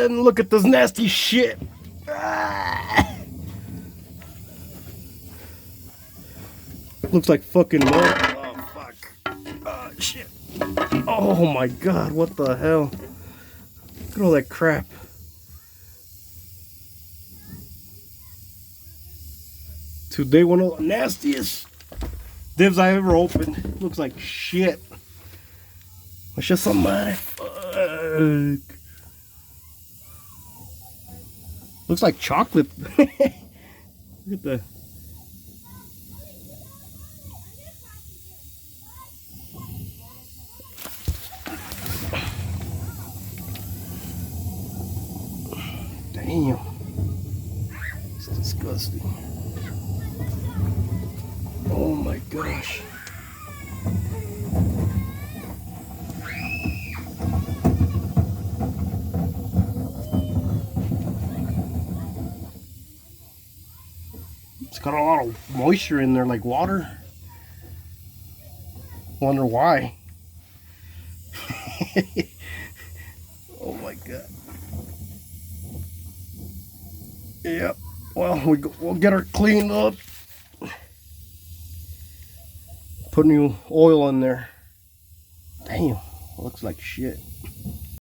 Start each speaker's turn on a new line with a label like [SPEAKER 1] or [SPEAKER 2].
[SPEAKER 1] And look at this nasty shit. Ah. Looks like fucking mud. Oh fuck. Oh shit. Oh my god, what the hell? Look at all that crap. Today one of the nastiest divs I ever opened. Looks like shit. It's just some fuck. Looks like chocolate. Look at the. Damn. It's disgusting. Oh my gosh. It's got a lot of moisture in there, like water. Wonder why. Oh my god. Yep. Well, we'll get her cleaned up. Put new oil in there. Damn, looks like shit.